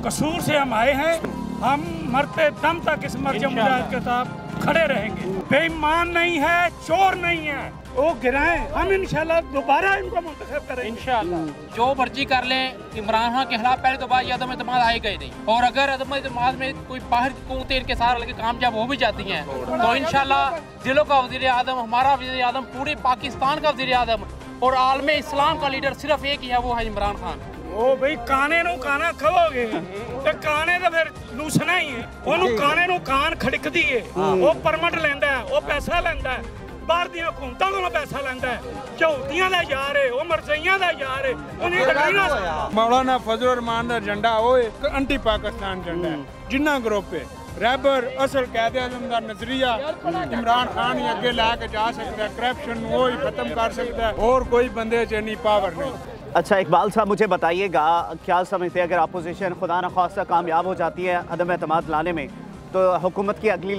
कसूर से हम आए हैं, हम मरते दम तक इस मर्ज मुजाहिद के साथ खड़े रहेंगे। बेईमान नहीं है, चोर नहीं है, वो गिराएं, हम इंशाल्लाह दोबारा इनको मुंतखब करेंगे इंशाल्लाह। जो मर्जी कर लें, इमरान खान के खिलाफ पहले तो बात अदम एतमाद आएगा ही नहीं, और अगर अदम एतमाद में कोई बाहर की कुव्वतें इनके साथ लगे कामयाब हो भी जाती हैं तो इंशाल्लाह दिलों का वज़ीर आज़म, हमारा वज़ीर आज़म, पूरे पाकिस्तान का वज़ीर आज़म और आलम इस्लाम का लीडर सिर्फ एक ही है, वो है इमरान खान। ओ भाई काने नू काना खवोगे ते काने तो फिर लूसना ही है, ओनू काने नू कान खड़क दिए, वो परमिट लेंदा है, वो पैसा लेंदा है, बाहर दी हुकूमतां कोलों पैसा लेंदा है, झौतियां दा यार है, वो मरज़इयां दा यार है, उन्हें गड्डियां मौलाना फजल रहमान दा झंडा ओए एंटी पाकिस्तान झंडा है, जिन्ना ग्रुप है रैबर असल कैद आज़म दा नजरिया इमरान खान ही अगे लैके जा सकता है, करप्शन वो ही खत्म कर सकता है, और कोई बंदे च इन्नी पावर नहीं। अच्छा इकबाल साहब, मुझे बताइएगा क्या समझते हैं अगर अपोजिशन खुदा न खास्ता कामयाब हो जाती है अदम एतमाद लाने में, तो हुकूमत की अगली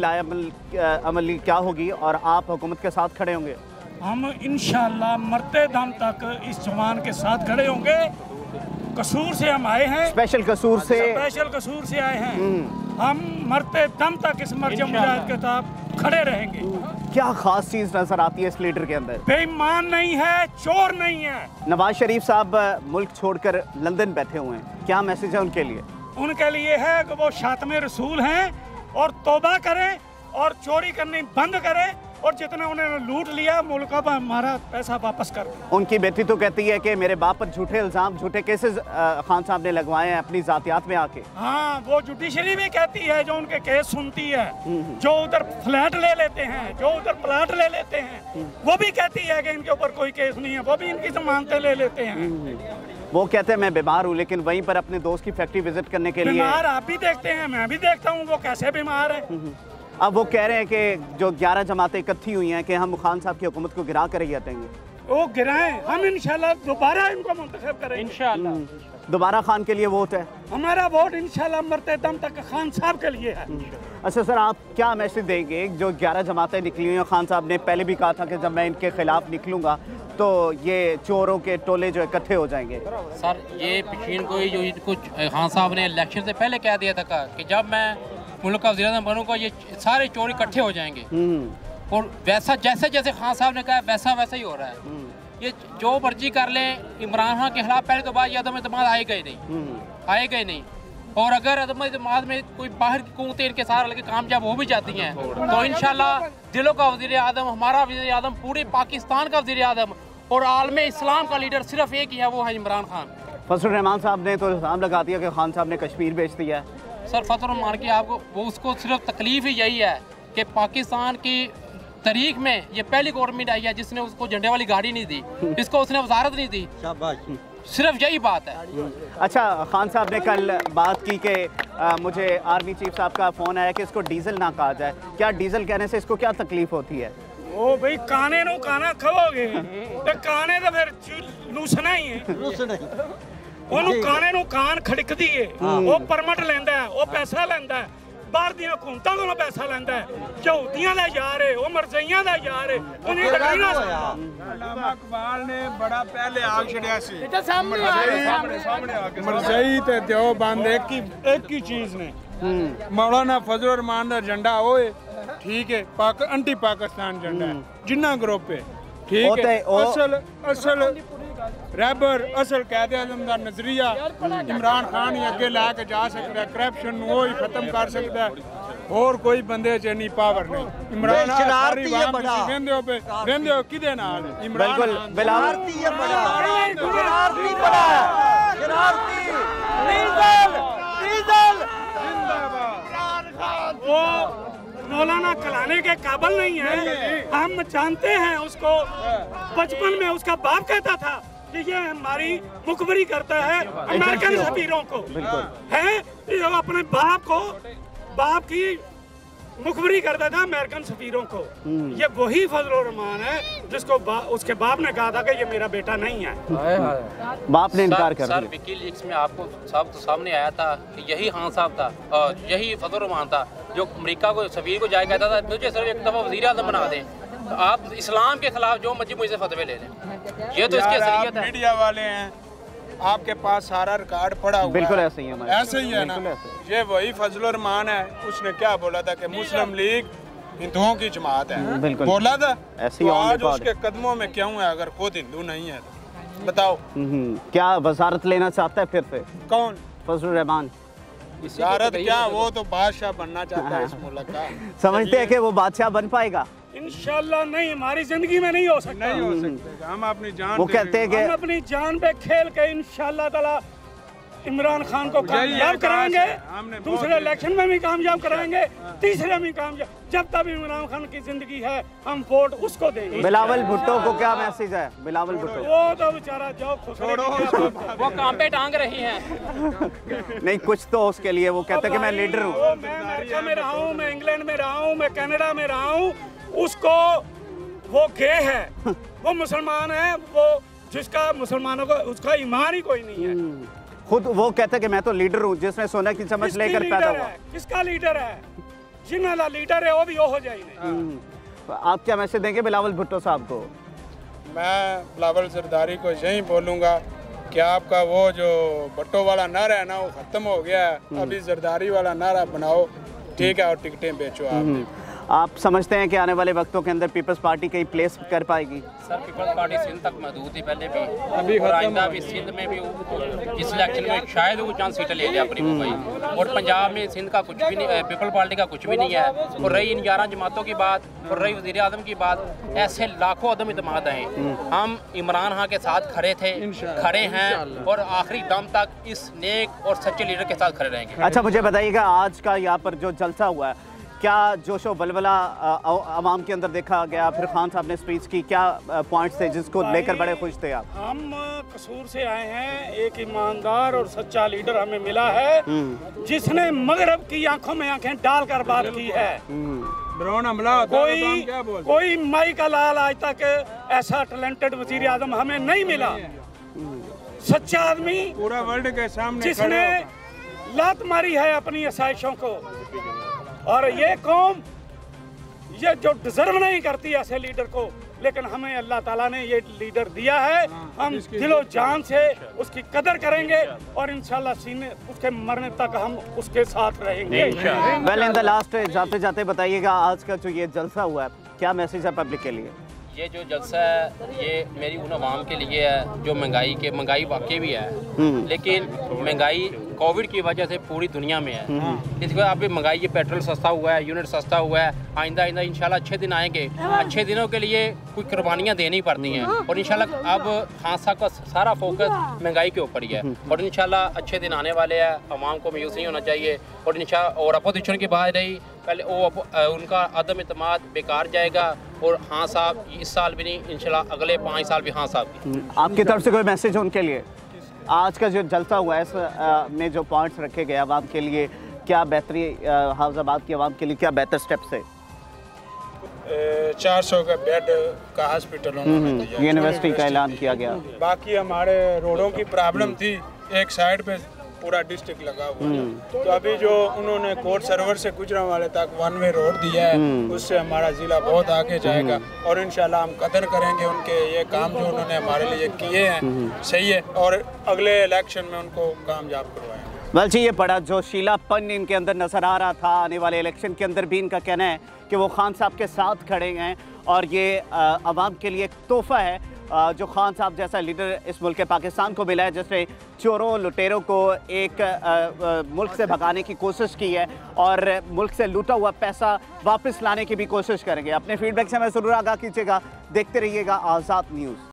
अमली क्या होगी और आप हुकूमत के साथ खड़े होंगे? हम इंशाल्लाह मरते दम तक इस जवान के साथ खड़े होंगे। कसूर से हम आए हैं, स्पेशल कसूर से आए हैं, हम मरते दम तक इस मर्ज मुजाहिद के साथ खड़े रहेंगे। क्या खास चीज़ नजर आती है इस लीडर के अंदर? बेईमान नहीं है, चोर नहीं है। नवाज शरीफ साहब मुल्क छोड़कर लंदन बैठे हुए हैं, क्या मैसेज है उनके लिए? उनके लिए है कि वो शातमे रसूल हैं और तौबा करें और चोरी करनी बंद करें, और जितना उन्होंने लूट लिया मुल्क का हमारा पैसा वापस कर दें। उनकी बेटी तो कहती है कि मेरे बाप पर झूठे इल्ज़ाम, झूठे केसेस खान साहब ने लगवाए हैं अपनी जातियात में आके। हाँ, वो जुडिशरी भी कहती है, जो उनके केस सुनती है, जो उधर फ्लैट ले लेते हैं, जो उधर प्लाट ले लेते हैं, वो भी कहती है कि इनके ऊपर कोई केस नहीं है, वो भी इनकी जमानतें ले लेते हैं। वो कहते हैं मैं बीमार हूँ, लेकिन वहीं पर अपने दोस्त की फैक्ट्री विजिट करने के लिए। बीमार आप भी देखते हैं, मैं भी देखता हूँ, वो कैसे बीमार है। अब वो कह रहे हैं कि जो 11 जमातें इकट्ठी हुई हैं कि हम खान साहब की हुकूमत को गिरा कर ही हटेंगे। वो गिराएं, हम इंशाल्लाह दोबारा इनको मुंतखब करेंगे इंशाल्लाह। दोबारा खान के लिए वोट है? हमारा वोट इंशाल्लाह मरते दम तक खान साहब के लिए है। अच्छा सर, आप क्या मैसेज देंगे जो 11 जमातें निकली हुई हैं? खान साहब ने पहले भी कहा था कि जब मैं इनके खिलाफ निकलूंगा तो ये चोरों के टोले जो इकट्ठे हो जाएंगे। सर ये पिछीन को जो इनको खान साहब ने इलेक्शन से पहले कह दिया था कि जब मैं मुल्क का वज़ीर-ए-आज़म बनूंगा ये सारे चोर इकट्ठे हो जाएंगे, और वैसा जैसे जैसे खान साहब ने कहा वैसा वैसा ही हो रहा है। ये जो मर्जी कर लें, इमरान खान के खिलाफ पहले तो बात अदम एतमाद आएगा ही नहीं, और अगर अदम एतमाद में कोई बाहर की कुव्वतें इनके साथ लगे कामयाब हो भी जाती हैं तो इंशाल्लाह दिलों का वज़ीर आज़म, हमारा वज़ीर आज़म, पूरे पाकिस्तान का वज़ीर आज़म और आलम इस्लाम का लीडर सिर्फ एक ही है, वो है इमरान खान। फजल रहमान साहब ने तो इल्ज़ाम लगा दिया कि खान साहब ने कश्मीर बेच दिया है। सर फजल रहमान की आपको वो उसको सिर्फ तकलीफ ही यही है कि पाकिस्तान की तारीख में ये पहली गवर्नमेंट आई है जिसने उसको झंडे वाली गाड़ी नहीं दी, इसको उसने वजारत नहीं दी, सिर्फ यही बात है। अच्छा, खान साहब ने कल बात की कि मुझे आर्मी चीफ साहब का फ़ोन आया कि इसको डीजल ना कहा जाए, क्या डीजल कहने से इसको क्या तकलीफ होती है? ओ भाई काने नू काना खवोगे ते काने तो फिर लूसना ही है, ओनू काने नू कान खड़क दिए, वो परमिट लेंदा है, वो पैसा लेंदा है, बाहर दी हुकूमतां कोलों पैसा लेंदा है, झौतियां दा यार है, वो मरज़इयां दा यार है, उन्हें गड्डियां अल्लामा इकबाल ने बड़ा पहले आग छड़िया सी, सामने मरज़ई ते देवबंद एक ही चीज़ ने। मौलाना फजल रहमान दा झंडा ओए ठीक है, एंटी पाकिस्तान झंडा है, जिन्ना ग्रुप है ठीक है, असल रैबर असल कैद आज़म दा नजरिया इमरान खान ही अगे लैके जा सकता है, करप्शन वो ही खत्म कर सकता है, और कोई बंदे च इन्नी पावर नहीं। इमरान वेंदे हो किदे नाल? मौलाना कलाने के काबिल नहीं है, हम जानते हैं उसको। बचपन में उसका बाप कहता था कि ये हमारी मुखबरी करता है अमेरिकन सफीरों को, है ये अपने बाप की मुखबरी करता था अमेरिकन सफीरों को। ये वही फजल रहमान है जिसको उसके बाप ने कहा था कि ये मेरा बेटा नहीं है। बाप ने इनकार कर दिया। सर विकीलीक्स में आपको सब तो सामने आया था कि यही खान साहब था और यही फजल रहमान था जो अमेरिका को सफीर को जाए कहता था मुझे सिर्फ एक दफ़ा वज़ीर आज़म बना दें, तो आप इस्लाम के खिलाफ जो मर्जी मुझसे फतवे ले लें। ये तो इसकी असलियत है। मीडिया वाले हैं, आपके पास सारा रिकॉर्ड पड़ा हुआ बिल्कुल है। ऐसे ही है, ऐसे ही है ना। ये वही फजलुर रहमान है, उसने क्या बोला था कि मुस्लिम लीग हिंदुओं की जमात है, बिल्कुल बोला था। ऐसे ही तो ऑन आज रिकॉर्ड उसके कदमों में क्यों है अगर खुद हिंदू नहीं है तो बताओ। क्या वजारत लेना चाहता है फिर से कौन फजलुर रहमान? वजारत क्या, वो तो बादशाह बनना चाहता है इस मुल्क का। समझते हैं कि वो बादशाह बन पाएगा? इंशाल्लाह नहीं, हमारी जिंदगी में नहीं हो सकता। नहीं हो सकते, हम अपनी जान वो दे कहते हैं हम कि अपनी जान पे खेल के इंशाल्लाह ताला इमरान खान को यही कामयाब एक कराएंगे, आस है, हमने बहुत दूसरे इलेक्शन में भी कामयाब कराएंगे, तीसरे में कामयाब। जब तक इमरान खान की जिंदगी है हम वोट उसको देंगे। बिलावल भुट्टो को क्या मैसेज है? बिलावल भुट्टो वो तो बेचारा जो वो काम पे टांग रही हैं। नहीं, कुछ तो उसके लिए वो कहते हैं कि मैं लीडर हूँ। मैं अमेरिका में रहा हूँ, मैं इंग्लैंड में रहा हूँ, मैं कनाडा में रहा हूँ। उसको वो गे है, वो मुसलमान है, वो जिसका मुसलमानों को उसका ईमान ही कोई नहीं है। खुद वो कहते हैं कि मैं तो लीडर हूँ, जिसने सोना की चम्मच किसकी लेकर पैदा लीडर हुआ। है? किसका लीडर है? जिन्ना लीडर है वो भी वो हो जाएंगे। तो आप क्या मैसेज देंगे बिलावल भुट्टो साहब को? मैं बिलावल जरदारी को यही बोलूँगा कि आपका वो जो भट्टो वाला नारा है ना वो ख़त्म हो गया है। अभी जरदारी वाला नारा बनाओ, ठीक है, और टिकटें बेचो आप। आप समझते हैं कि आने वाले वक्तों के अंदर पीपल्स पार्टी कहीं प्लेस कर पाएगी? सर पीपल्स पार्टी सिंध तक महदूद थी पहले भी, और आइंदा भी सिंध में भी इस इलेक्शन में शायद वो चांस सीटें ले लिया अपनी मुंबई, और पंजाब में सिंध का कुछ भी नहीं, पीपल पार्टी का कुछ भी नहीं है। और रही इन 11 जमातों की बात और रही वज़ीर आज़म की बात, ऐसे लाखों अदम इत्मीनान हैं। हम इमरान खान के साथ खड़े थे, खड़े हैं और आखिरी दम तक इस नेक और सच्चे लीडर के साथ खड़े रहेंगे। अच्छा, मुझे बताइएगा आज का यहाँ पर जो जलसा हुआ है, क्या जोशो बलबला आवाम के अंदर देखा गया? फिर खान साहब ने स्पीच की, क्या पॉइंट्स थे जिसको लेकर बड़े खुश थे आप? हम कसूर से आए हैं, एक ईमानदार और सच्चा लीडर हमें मिला है जिसने मगरब की आंखों में आंखें डालकर बात की है। ड्रोन हमला होता है तो हम क्या बोलते? कोई माई का लाल आज तक ऐसा टैलेंटेड वजीर आजम हमें नहीं मिला। सच्चा आदमी पूरा वर्ल्ड के सामने जिसने लात मारी है अपनी आसाइशों को, और ये कौम ये जो डिजर्व नहीं करती ऐसे लीडर को, लेकिन हमें अल्लाह ताला ने ये लीडर दिया है। हम दिलो जान से उसकी कदर करेंगे और इंशाल्लाह सीने उसके मरने तक हम उसके साथ रहेंगे। वेल इन द लास्ट, जाते जाते बताइएगा आज का जो ये जलसा हुआ है, क्या मैसेज है पब्लिक के लिए? ये जो जलसा है ये मेरी उन आवाम के लिए है जो महंगाई वाकई भी है, लेकिन महंगाई कोविड की वजह से पूरी दुनिया में है। इसके बाद अभी महंगाई, ये पेट्रोल सस्ता हुआ है, यूनिट सस्ता हुआ है। आइंदा इंशाल्लाह अच्छे दिन आएंगे, अच्छे दिनों के लिए कुछ कुर्बानियाँ देनी पड़ती हैं, और इंशाल्लाह अब खान साहब का सारा फोकस महंगाई के ऊपर ही है, और इंशाल्लाह अच्छे दिन आने वाले हैं। आवाम को मायूस नहीं होना चाहिए, और इंशाल्लाह और अपोजिशन की बात रही पहले वो उनका अदम इत्मीनान बेकार जाएगा, और हाँ साहब इस साल भी नहीं, इंशाल्लाह अगले 5 साल भी हाँ साहब। आपकी तरफ से कोई मैसेज हो उनके लिए? आज का जो जलसा हुआ है इस में जो पॉइंट्स रखे गए आवाम के लिए, क्या बेहतरी हाफिजाबाद की आवाम के लिए क्या बेहतर स्टेप्स है? 400 का बेड का हॉस्पिटल यूनिवर्सिटी का ऐलान किया गया। बाकी हमारे रोडों की प्रॉब्लम थी, एक साइड पे पूरा डिस्ट्रिक्ट लगा हुआ है, तो अभी जो उन्होंने कोर्ट सर्वर से गुजरा वाले तक 1 वे रोड दिया है, उससे हमारा जिला बहुत आगे जाएगा, और इंशाल्लाह हम कदर करेंगे उनके ये काम जो उन्होंने हमारे लिए किए हैं, सही है, और अगले इलेक्शन में उनको कामयाब करवाएंगे। वेल जी, ये बड़ा जोशीलापन इनके अंदर नजर आ रहा था। आने वाले इलेक्शन के अंदर भी इनका कहना है कि वो खान साहब के साथ खड़े हैं, और ये आवाम के लिए एक तोहफा है जो खान साहब जैसा लीडर इस मुल्क पाकिस्तान को मिला है, जिसने चोरों लुटेरों को एक मुल्क से भगाने की कोशिश की है और मुल्क से लूटा हुआ पैसा वापस लाने की भी कोशिश करेंगे। अपने फीडबैक से हमें ज़रूर आगाह कीजिएगा। देखते रहिएगा आज़ाद न्यूज़।